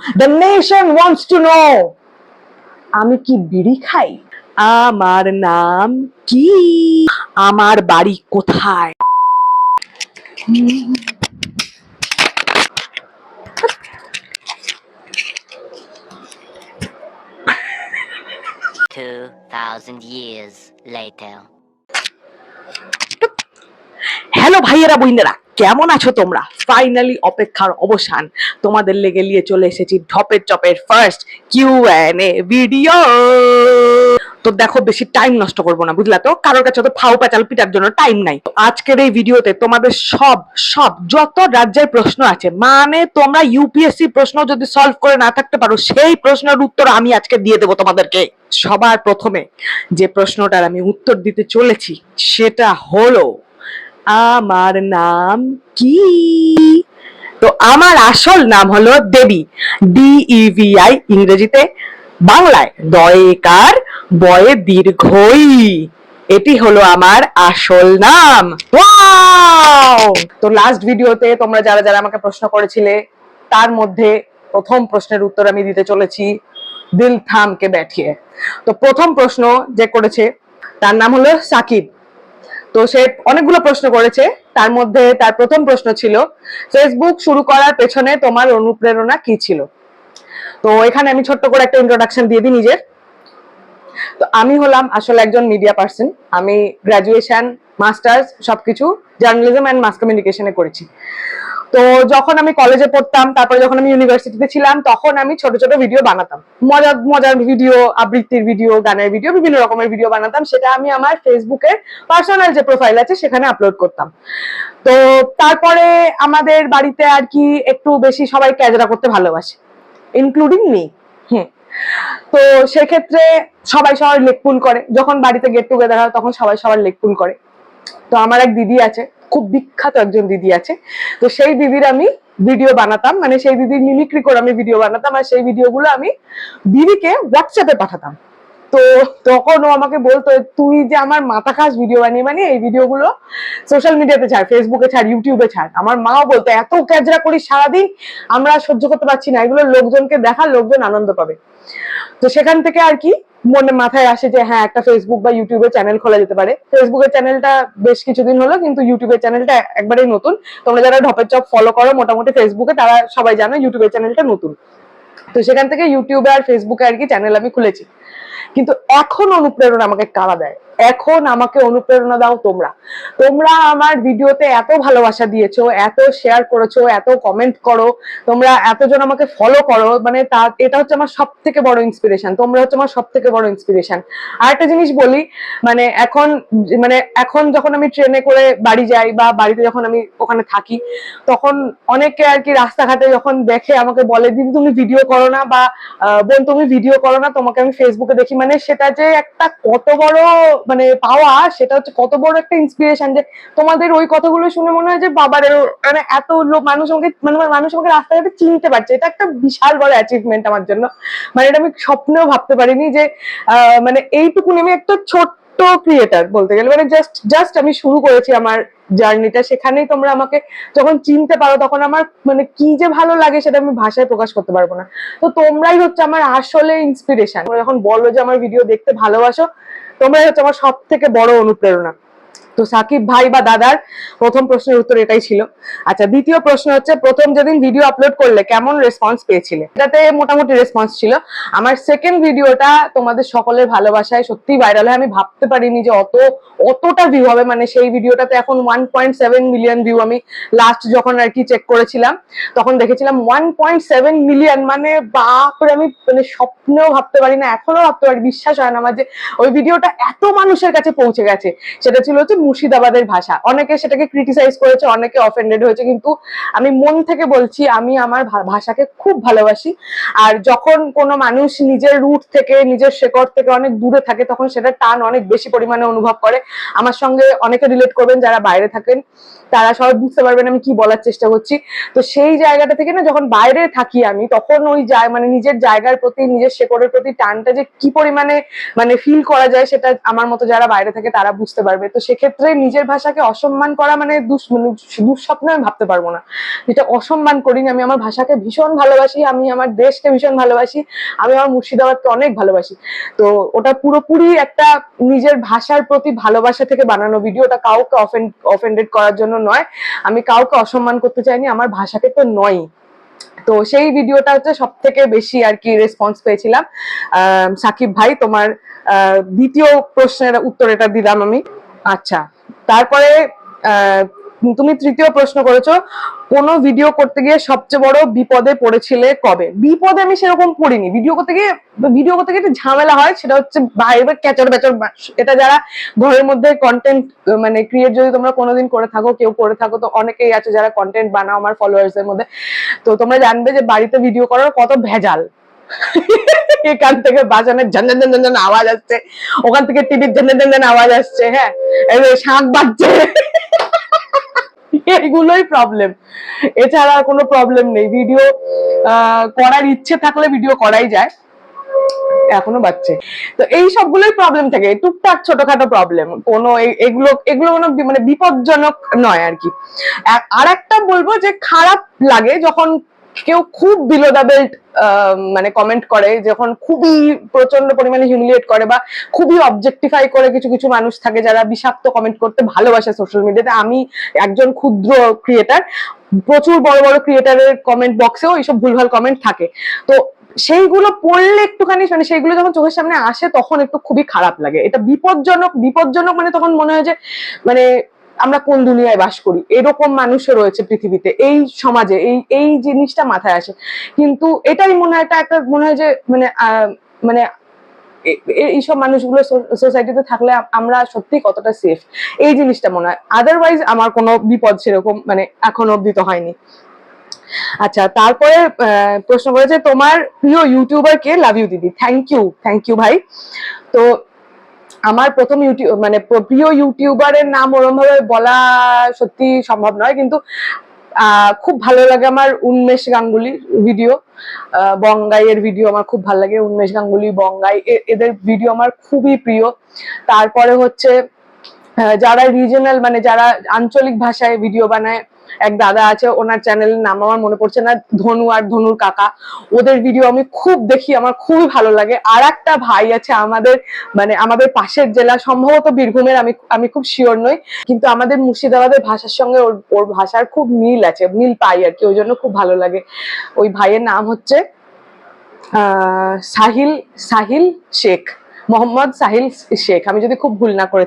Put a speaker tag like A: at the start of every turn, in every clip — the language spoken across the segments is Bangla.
A: The nation wants to know. আমি কি বিড়ি খাই? আমার নাম কি? আমার বাড়ি কোথায়?
B: 2,000 years later.
A: হ্যালো ভাইয়েরা বোনেরা, কেমন আছো তোমরা? ফাইনালি অপেক্ষার অবসান, তোমাদের লেগে নিয়ে চলে এসেছি ঢপের চপের ফার্স্ট Q&A ভিডিও। তো দেখো, বেশি টাইম নষ্ট করবো না, বুঝলা তো? কারোর কাছে তো ফাউ প্যাচাল পিটার জন্য টাইম নাই। আজকের এই ভিডিওতে তোমাদের সব যত রাজ্যের প্রশ্ন আছে, মানে তোমরা ইউপিএসসি প্রশ্ন যদি সলভ করে না থাকতে পারো, সেই প্রশ্নের উত্তর আমি আজকে দিয়ে দেবো তোমাদেরকে। সবার প্রথমে যে প্রশ্নটার আমি উত্তর দিতে চলেছি সেটা হলো, আমার নাম কি? তো আমার আসল নাম হলো দেবী, DEVI ইংরেজিতে, বাংলায় দয়েকার বয়ে দীর্ঘই। এটি হলো আমার আসল নাম। ওয়াও! তো লাস্ট ভিডিওতে তোমরা যারা যারা আমাকে প্রশ্ন করেছিলে, তার মধ্যে প্রথম প্রশ্নের উত্তর আমি দিতে চলেছি দিল থাম কে ব্যাঠিয়ে। তো প্রথম প্রশ্ন যে করেছে তার নাম হলো সাকিব। তো সে অনেকগুলো প্রশ্ন করেছে, তার মধ্যে তার প্রথম প্রশ্ন ছিল, ফেসবুক শুরু করার পেছনে তোমার অনুপ্রেরণা কি ছিল? তো এখানে আমি ছোট্ট করে একটা ইন্ট্রোডাকশন দিয়ে দিই নিজের। তো আমি হলাম আসলে একজন মিডিয়া পার্সন। আমি গ্রাজুয়েশন, মাস্টার্স সবকিছু জার্নালিজম এন্ড মাস কমিউনিকেশনে করেছি। তো যখন আমি কলেজে পড়তাম, তারপরে যখন আমি ইউনিভার্সিটিতে ছিলাম, তখন আমি ছোট ছোট ভিডিও বানাতাম, মজার মজার ভিডিও, আবৃত্তির ভিডিও, গানের ভিডিও, বিভিন্ন রকমের ভিডিও বানাতাম। সেটা আমি আমার ফেসবুকের পার্সোনাল যে প্রোফাইল আছে সেখানে আপলোড করতাম। তো তারপরে আমাদের বাড়িতে আর কি একটু বেশি সবাই ক্যাজরা করতে ভালোবাসে, ইনক্লুডিং মি। তো সেক্ষেত্রে সবাই সবার লেগ পুল করে, যখন বাড়িতে গেট টুগেদার হয় তখন সবাই সবার লেগ পুল করে। তো আমার এক দিদি আছে, খুব বিখ্যাত একজন দিদি আছে। তো সেই দিদির আমি ভিডিও বানাতাম, মানে সেই দিদির মিমিক্রি করে আমি ভিডিও বানাতাম, আর সেই ভিডিওগুলো আমি দিদিকে হোয়াটসঅ্যাপে পাঠাতাম। তো তখন ও আমাকে বলতো, তুই যে আমার মাথা খাস ভিডিও বানিয়ে বানিয়ে, এই ভিডিওগুলো সোশ্যাল মিডিয়াতে ছাড়, ফেসবুকে ছাড়, ইউটিউবে ছাড়। আমার মাও বলতো, এত ক্যাজরা করিস সারাদিন, আমরা সহ্য করতে পারছি না, এগুলো লোকজনকে দেখা, লোকজন আনন্দ পাবে। তো সেখান থেকে আর কি মনে মাথায় আসে যে হ্যাঁ, একটা ফেসবুক বা ইউটিউবে চ্যানেল খোলা যেতে পারে। ফেসবুকের চ্যানেলটা বেশ কিছুদিন হলো, কিন্তু ইউটিউবের চ্যানেলটা একবারেই নতুন। তোমরা যারা ঢপের চপ ফলো করো মোটামুটি ফেসবুকে, তারা সবাই জানো ইউটিউবের চ্যানেলটা নতুন। তো সেখান থেকে ইউটিউবে আর ফেসবুকে আর কি চ্যানেল আমি খুলেছি। কিন্তু এখন অনুপ্রেরণা আমাকে কারা দেয়? এখন আমাকে অনুপ্রেরণা দাও তোমরা। তোমরা আমার ভিডিওতে এত ভালোবাসা দিয়েছো, এত শেয়ার করেছো, এত কমেন্ট করো, তোমরা এতজন আমাকে ফলো করো, মানে এটা হচ্ছে আমার সব থেকে বড় ইন্সপিরেশন। তোমরা হচ্ছে আমার সব থেকে বড় ইন্সপিরেশন। আর একটা জিনিস বলি, মানে এখন যখন আমি ট্রেনে করে বাড়ি যাই বা বাড়িতে যখন আমি ওখানে থাকি, তখন অনেকে আর কি রাস্তাঘাটে যখন দেখে আমাকে বলে, দিদি তুমি ভিডিও করো না, বা বোন তুমি ভিডিও করো না, তোমাকে আমি ফেসবুকে দেখি। মানে সেটা যে একটা কত বড় মানে পাওয়া, সেটা হচ্ছে কত বড় একটা ইন্সপিরেশন, যে তোমাদের ওই কথাগুলো শুনে মনে হয় যে বাবার, মানে এত মানুষ আমাকে, মানে মানুষ আমাকে রাস্তাঘাটে চিনতে পারছে। এটা একটা বিশাল বড় অ্যাচিভমেন্ট আমার জন্য। মানে এটা আমি স্বপ্নেও ভাবতে পারিনি যে মানে এইটুকুনি আমি একটা ছোট্ট ক্রিয়েটার বলতে গেলে, মানে জাস্ট আমি শুরু করেছি আমার জার্নিটা। সেখানেই তোমরা আমাকে যখন চিনতে পারো, তখন আমার মানে কি যে ভালো লাগে সেটা আমি ভাষায় প্রকাশ করতে পারবো না। তো তোমরাই হচ্ছে আমার আসলে ইন্সপিরেশন। যখন বলো যে আমার ভিডিও দেখতে ভালোবাসো, তোমরাই হচ্ছে আমার সব থেকে বড় অনুপ্রেরণা। তো সাকিব ভাই বা দাদার প্রথম প্রশ্নের উত্তর এটাই ছিল। আচ্ছা, দ্বিতীয় প্রশ্ন হচ্ছে, প্রথম যেদিন ভিডিও আপলোড করলে কেমন রেসপন্স পেয়েছিলে? এটাতে মোটামুটি রেসপন্স ছিল। আমার সেকেন্ড ভিডিওটা তোমাদের সকলের ভালোবাসায় সত্যি ভাইরাল হয়। আমি ভাবতে পারিনি যে অতটা ভিউ হবে। মানে সেই ভিডিওটাতে এখন 1.7 মিলিয়ন ভিউ। আমি লাস্ট যখন আর কি চেক করেছিলাম, তখন দেখেছিলাম 1.7 মিলিয়ন। মানে বাপরে, আমি মানে স্বপ্নেও ভাবতে পারি না, এখনো ভাবতে পারি, বিশ্বাস হয় না আমার যে ওই ভিডিওটা এত মানুষের কাছে পৌঁছে গেছে। সেটা ছিল হচ্ছে মুর্শিদাবাদের ভাষা। অনেকে সেটাকে ক্রিটিসাইজ করেছে, অনেকে অফেন্ডেড হয়েছে, কিন্তু আমি মন থেকে বলছি আমি আমার ভাষাকে খুব ভালোবাসি। আর যখন কোনো মানুষ নিজের রুট থেকে, নিজের শেকড় থেকে অনেক দূরে থাকে, তখন সেটা টান অনেক বেশি পরিমাণে অনুভব করে। আমার সঙ্গে অনেকে রিলেট করবেন যারা বাইরে থাকেন, তারা সবাই বুঝতে পারবেন আমি কি বলার চেষ্টা করছি। তো সেই জায়গাটা থেকে না, যখন বাইরে থাকি আমি, তখন ওই মানে নিজের জায়গার প্রতি, নিজের শেকড়ের প্রতি টানটা যে কি পরিমাণে মানে ফিল করা যায়, সেটা আমার মতো যারা বাইরে থাকে তারা বুঝতে পারবে। তো সেক্ষেত্রে ক্ষেত্রে নিজের ভাষাকে অসম্মান করা মানে দুঃস্বপ্ন আমি ভাবতে পারবো না, যেটা অসম্মান করিনি। আমি আমার ভাষাকে ভীষণ ভালোবাসি, আমি আমার দেশকে ভীষণ ভালোবাসি, আমি আমার মুর্শিদাবাদকে অনেক ভালোবাসি। তো ওটা পুরোপুরি একটা নিজের ভাষার প্রতি ভালোবাসা থেকে বানানো ভিডিও, ওটা কাউকে অফেন্ডেড করার জন্য নয়, আমি কাউকে অসম্মান করতে চাইনি, আমার ভাষাকে তো নয়। তো সেই ভিডিওটা হচ্ছে সব থেকে বেশি আর কি রেসপন্স পেয়েছিলাম। সাকিব ভাই, তোমার দ্বিতীয় প্রশ্নের উত্তর এটা দিলাম আমি। আচ্ছা, তারপরে তুমি তৃতীয় প্রশ্ন করেছো, কোন ভিডিও করতে গিয়ে সবচেয়ে বড় বিপদে পড়েছিলে কবে? বিপদে আমি সেরকম পড়িনি। ভিডিও করতে গিয়ে একটা ঝামেলা হয়, সেটা হচ্ছে বাইরে ক্যাচর ব্যাচর। এটা যারা ঘরের মধ্যে কন্টেন্ট মানে ক্রিয়েট যদি তোমরা কোনোদিন করে থাকো, কেউ করে থাকো, তো অনেকেই আছে যারা কন্টেন্ট বানাও আমার ফলোয়ার্স এর মধ্যে, তো তোমরা জানবে যে বাড়িতে ভিডিও করার কত ভেজাল। এখান থেকে বাজানের ঝনঝন ঝনঝন আওয়াজ আসছে, ওখান থেকে টিভির ঝনঝন ঝনঝন আওয়াজ আসছে, হ্যাঁ শাঁখ বাজছে, এগুলোই প্রবলেম, এছাড়া কোনো প্রবলেম নেই। ভিডিও করার ইচ্ছে থাকলে ভিডিও করাই যায়, এখনো বাচ্চে। তো এই সবগুলোই প্রবলেম থাকে, টুকটাক ছোটখাটো প্রবলেম, কোনো এগুলো কোনো মানে বিপজ্জনক নয় আর কি। আর একটা বলবো যে খারাপ লাগে যখন কেউ খুব বিলো দ্য বেল্ট মানে কমেন্ট করে, যখন খুবই প্রচন্ড পরিমাণে হিউমিলিয়েট করে বা খুবই অবজেক্টিফাই করে। কিছু কিছু মানুষ থাকে যারা বিষাক্ত কমেন্ট করতে ভালোবাসে সোশ্যাল মিডিয়াতে। আমি একজন ক্ষুদ্র ক্রিয়েটার, প্রচুর বড় বড় ক্রিয়েটারের কমেন্ট বক্সেও এইসব ভুলভাল কমেন্ট থাকে। তো সেইগুলো পড়লে একটুখানি মানে সেইগুলো যখন চোখের সামনে আসে তখন একটু খুবই খারাপ লাগে। এটা বিপজ্জনক মানে তখন মনে হয় যে মানে আমরা কোন দুনিয়ায় বাস করি, এরকম মানুষও রয়েছে পৃথিবীতে, এই সমাজে, এই জিনিসটা মাথায় আসে। কিন্তু এটাই মনে হয় একটা মনে হয় যে মানে মানে এইসব মানুষগুলো সোসাইটিতে থাকলে আমরা সত্যি কতটা সেফ, এই জিনিসটা মনে হয়। আদারওয়াইজ আমার কোনো বিপদ সেরকম মানে এখনো অব্দি তো হয়নি। আচ্ছা, তারপরে প্রশ্ন করেছে তোমার প্রিয় ইউটিউবার কে? লাভ ইউ দিদি। থ্যাংক ইউ ভাই। তো আমার প্রথম মানে প্রিয় ইউটিউবারের নাম ওরম ভাবে বলা সত্যি সম্ভব নয়, কিন্তু খুব ভালো লাগে আমার উন্মেষ গাঙ্গুলির ভিডিও, বঙ্গাইয়ের ভিডিও আমার খুব ভালো লাগে। উন্মেষ গাঙ্গুলি, বঙ্গাই, এদের ভিডিও আমার খুবই প্রিয়। তারপরে হচ্ছে যারা রিজনাল মানে যারা আঞ্চলিক ভাষায় ভিডিও বানায়, এক দাদা আছে, ওনার চ্যানেলের নাম আমার মনে পড়ছে না, ধনু আর ধনুর কাকা, ওদের ভিডিও আমি খুব দেখি, আমার খুবই ভালো লাগে। আর একটা ভাই আছে আমাদের মানে আমাদের পাশের জেলা, সম্ভবত বীরভূমের, আমি খুব শিওর নই, কিন্তু আমাদের মুর্শিদাবাদের ভাষার সঙ্গে ওর ভাষার খুব মিল আছে, মিল পাই আর কি, ওই জন্য খুব ভালো লাগে। ওই ভাইয়ের নাম হচ্ছে সাহিল শেখ, মোহাম্মদ সাহিল শেখ। আমি যদি খুব ভুল করে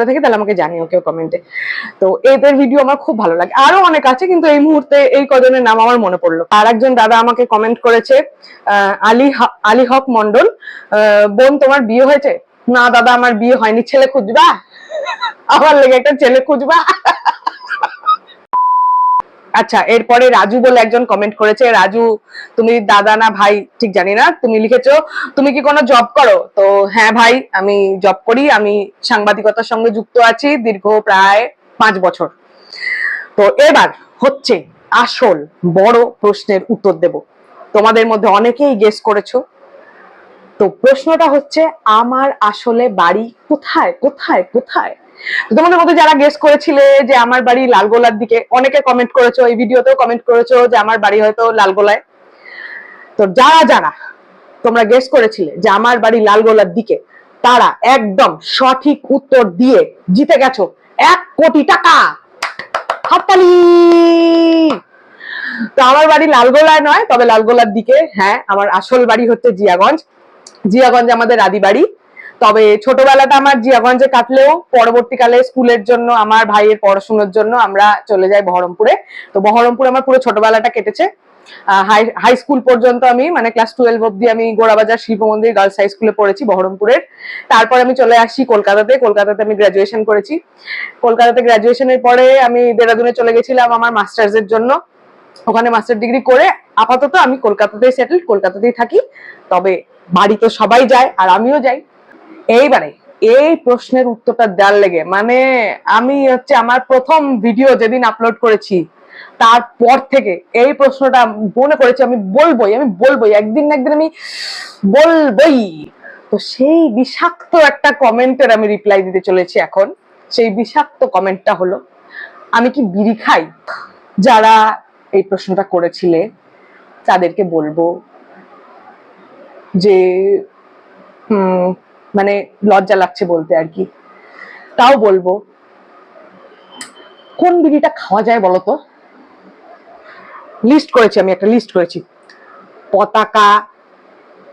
A: থাকি তাহলে আমাকে জানিও কেউ কমেন্টে। তো এদের ভিডিও আমার খুব ভালো লাগে। আরো অনেক আছে, কিন্তু এই মুহূর্তে এই কজনের নাম আমার মনে পড়লো। আর একজন দাদা আমাকে কমেন্ট করেছে, আলী হক মন্ডল, বোন তোমার বিয়ে হয়েছে? না দাদা, আমার বিয়ে হয়নি। ছেলে খুঁজবা? আমার লেগে একটা ছেলে খুঁজবা? আচ্ছা, এরপরে রাজু বলে একজন কমেন্ট করেছে। রাজু, তুমি দাদা না ভাই ঠিক জানি না, তুমি লিখেছো তুমি কি কোনো জব করো? তো হ্যাঁ ভাই, আমি জব করি, আমি সাংবাদিকতার সঙ্গে যুক্ত আছি দীর্ঘ প্রায় 5 বছর। তো এবার হচ্ছে আসল বড় প্রশ্নের উত্তর দেব। তোমাদের মধ্যে অনেকেই গেস করেছো। তো প্রশ্নটা হচ্ছে, আমার আসলে বাড়ি কোথায় কোথায় কোথায়? তোমাদের মধ্যে যারা গেস করেছিলে যে আমার বাড়ি লালগোলার দিকে, অনেকে কমেন্ট করেছো, এই ভিডিওতেও কমেন্ট করেছো যে আমার বাড়ি হয়তো লালগোলায়। তো যারা যারা তোমরা গেস করেছিলে যে আমার বাড়ি লালগোলার দিকে, তারা একদম সঠিক উত্তর দিয়ে জিতে গেছো 1 কোটি টাকা। হাততালি। তো আমার বাড়ি লালগোলায় নয়, তবে লালগোলার দিকে। হ্যাঁ, আমার আসল বাড়ি হচ্ছে জিয়াগঞ্জ আমাদের আদি বাড়ি। তবে ছোটবেলাটা আমার জিয়াগঞ্জে কাটলেও পরবর্তীকালে স্কুলের জন্য, আমার ভাইয়ের পড়াশোনার জন্য আমরা চলে যাই বহরমপুরে। তো বহরমপুরে আমার পুরো ছোটবেলাটা কেটেছে। হাই স্কুল পর্যন্ত আমি মানে ক্লাস 12 অব্দি আমি গোড়াবাজার শিল্প মন্দির গার্লস হাই স্কুলে পড়েছি বহরমপুরের। তারপর আমি চলে আসি কলকাতাতে আমি গ্রাজুয়েশন করেছি। কলকাতাতে গ্রাজুয়েশনের পরে আমি দেরাদুনে চলে গেছিলাম আমার মাস্টার্স এর জন্য। ওখানে মাস্টার ডিগ্রি করে আপাতত আমি কলকাতাতেই সেটেল, কলকাতাতেই থাকি। তবে বাড়ি তো সবাই যায়, আর আমিও যাই। এইবারে এই প্রশ্নের উত্তরটা দেওয়ার লেগে মানে আমি হচ্ছে আমার প্রথম ভিডিও যেদিন আপলোড করেছি তারপর থেকে এই প্রশ্নটা মনে করেছি আমি বলবোই একদিন না একদিন আমি বলবোই। তো সেই বিষাক্ত একটা কমেন্টের আমি রিপ্লাই দিতে চলেছি এখন। সেই বিষাক্ত কমেন্টটা হলো, আমি কি বিড়ি খাই? যারা এই প্রশ্নটা করেছিলে তাদেরকে বলবো যে মানে লজ্জা লাগছে বলতে আর কি, তাও বলবো, কোন বিড়িটা খাওয়া যায় বলতো? লিস্ট করেছি, আমি একটা লিস্ট করেছি।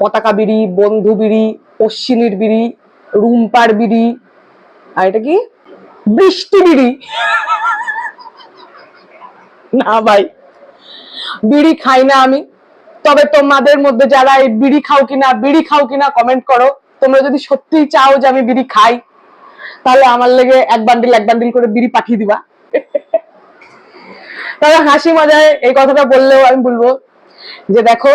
A: পতাকা বিড়ি, বন্ধু বিড়ি, অশ্বিনীর বিড়ি, রুম্পার বিড়ি, আর এটা কি, বৃষ্টি বিড়ি। না ভাই, বিড়ি খাই না আমি। তবে তোমাদের মধ্যে যারা এই বিড়ি খাও কিনা কমেন্ট করো। তোমরা যদি সত্যিই চাও যে আমি বিড়ি খাই, তাহলে আমার লেগে এক বান্ডিল করে বিড়ি পাঠিয়ে দিবা। তবে হাসি মজায় এই কথাটা বললেও আমি বলবো যে দেখো,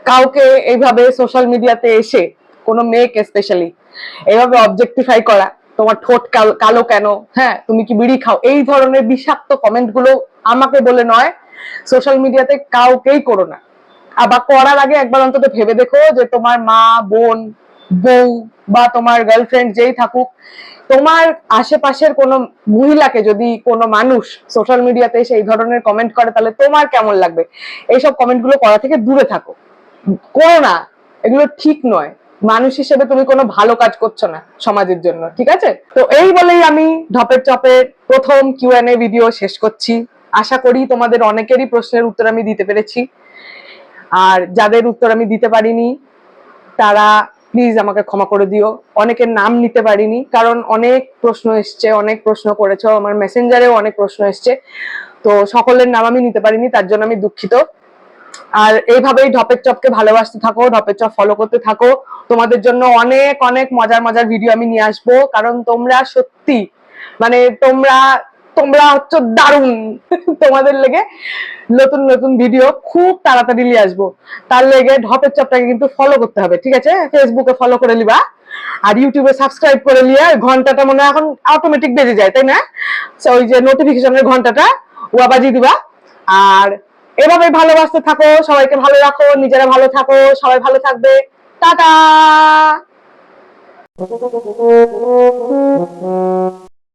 A: কাউকে এইভাবে সোশ্যাল মিডিয়াতে এসে, কোনো মেয়েকে স্পেশালি এইভাবে অবজেক্টিফাই করা, তোমার ঠোঁট কালো কেন, হ্যাঁ তুমি কি বিড়ি খাও, এই ধরনের বিষাক্ত কমেন্ট গুলো আমাকে বলে নয়, সোশ্যাল মিডিয়াতে কাউকেই করো না। আবার করার আগে একবার অন্তত ভেবে দেখো যে তোমার মা, বোন, বউ বা তোমার গার্লফ্রেন্ড যেই থাকুক, তোমার আশেপাশের কোনো মহিলাকে যদি কোনো মানুষ সোশ্যাল মিডিয়াতে এসে এই ধরনের কমেন্ট করে, তাহলে তোমার কেমন লাগবে? এইসব কমেন্ট গুলো করা থেকে দূরে থাকো, করো না, এগুলো ঠিক নয়। মানুষ হিসেবে তুমি কোনো ভালো কাজ করছো না সমাজের জন্য, ঠিক আছে? তো এই বলেই আমি ঢপের চপের প্রথম কিউএনএ ভিডিও শেষ করছি। আশা করি তোমাদের অনেকেরই প্রশ্নের উত্তর আমি দিতে পেরেছি, আর যাদের উত্তর আমি দিতে পারিনি তারা প্লিজ আমাকে ক্ষমা করে দিও। অনেকের নাম নিতে পারিনি, কারণ অনেক প্রশ্ন এসছে, অনেক প্রশ্ন করেছো, আমার মেসেঞ্জারেও অনেক প্রশ্ন এসছে, তো সকলের নাম আমি নিতে পারিনি, তার জন্য আমি দুঃখিত। আর এইভাবেই ঢপের চপকে ভালোবাসতে থাকো, ঢপের চপ ফলো করতে থাকো। তোমাদের জন্য অনেক অনেক মজার ভিডিও আমি নিয়ে আসবো, কারণ তোমরা সত্যি মানে তোমরা তোমরা হচ্ছে দারুণ। তোমাদের লেগে নতুন ভিডিও খুব তাড়াতাড়ি নিয়ে আসবো। তার লেগে ঢপের চপটাকে কিন্তু ফলো করতে হবে, ঠিক আছে? ফেসবুকে ফলো করে নিবা, আর ইউটিউবে সাবস্ক্রাইব করে নিয়ে ঘন্টাটা মনে হয় এখন অটোমেটিক বেজে যায়, তাই না? ওই যে নোটিফিকেশনের ঘন্টাটা ওয়া বাজিয়ে দিবা। আর এভাবে ভালোবাসতে থাকো, সবাইকে ভালো রাখো, নিজেরা ভালো থাকো, সবাই ভালো থাকবে। টাটা।